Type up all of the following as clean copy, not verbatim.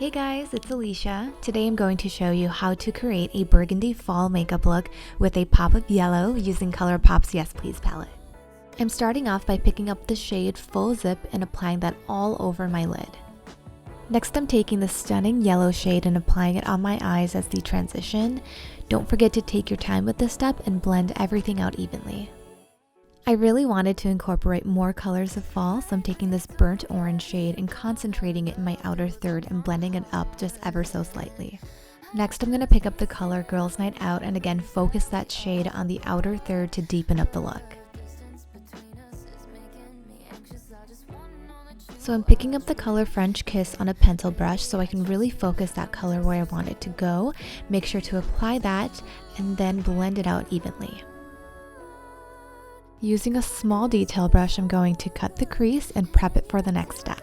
Hey guys, it's Alicia. Today I'm going to show you how to create a burgundy fall makeup look with a pop of yellow using ColourPop's Yes Please palette. I'm starting off by picking up the shade Full Zip and applying that all over my lid. Next, I'm taking the stunning yellow shade and applying it on my eyes as the transition. Don't forget to take your time with this step and blend everything out evenly. I really wanted to incorporate more colors of fall, so I'm taking this burnt orange shade and concentrating it in my outer third and blending it up just ever so slightly. Next, I'm going to pick up the color Girls Night Out and again focus that shade on the outer third to deepen up the look. So I'm picking up the color French Kiss on a pencil brush so I can really focus that color where I want it to go. Make sure to apply that and then blend it out evenly. Using a small detail brush, I'm going to cut the crease and prep it for the next step.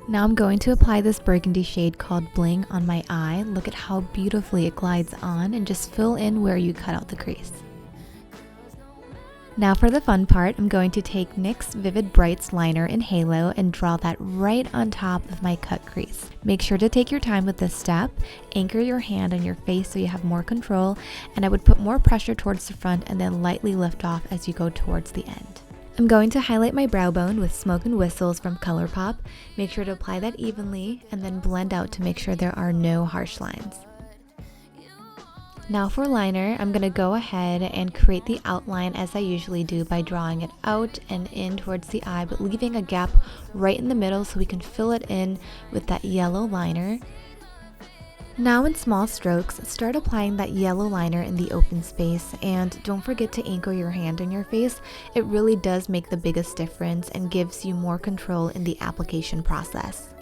Now I'm going to apply this burgundy shade called Bling on my eye. Look at how beautifully it glides on and just fill in where you cut out the crease. Now for the fun part, I'm going to take NYX Vivid Brights liner in Halo and draw that right on top of my cut crease. Make sure to take your time with this step, anchor your hand on your face so you have more control, and I would put more pressure towards the front and then lightly lift off as you go towards the end. I'm going to highlight my brow bone with Smoke and Whistles from ColourPop. Make sure to apply that evenly and then blend out to make sure there are no harsh lines. Now for liner, I'm going to go ahead and create the outline as I usually do by drawing it out and in towards the eye, but leaving a gap right in the middle so we can fill it in with that yellow liner. Now in small strokes, start applying that yellow liner in the open space, and don't forget to anchor your hand on your face. It really does make the biggest difference and gives you more control in the application process.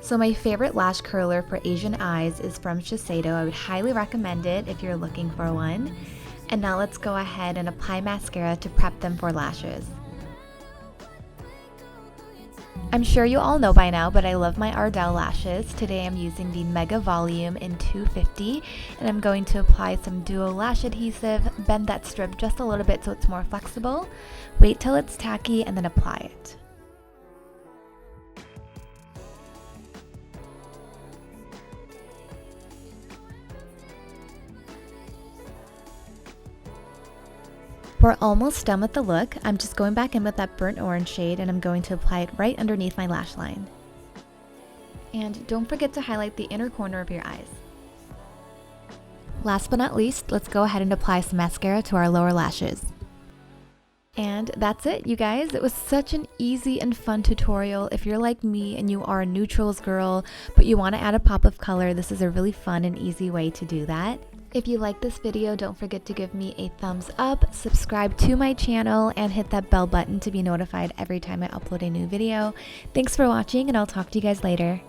So my favorite lash curler for Asian eyes is from Shiseido. I would highly recommend it if you're looking for one. And now let's go ahead and apply mascara to prep them for lashes. I'm sure you all know by now, but I love my Ardell lashes. Today I'm using the Mega Volume in 250, and I'm going to apply some Duo Lash Adhesive, bend that strip just a little bit so it's more flexible, wait till it's tacky, and then apply it. We're almost done with the look. I'm just going back in with that burnt orange shade and I'm going to apply it right underneath my lash line. And don't forget to highlight the inner corner of your eyes. Last but not least, let's go ahead and apply some mascara to our lower lashes. And that's it, you guys. It was such an easy and fun tutorial. If you're like me and you are a neutrals girl, but you want to add a pop of color, this is a really fun and easy way to do that. If you like this video, don't forget to give me a thumbs up, subscribe to my channel, and hit that bell button to be notified every time I upload a new video. Thanks for watching, and I'll talk to you guys later.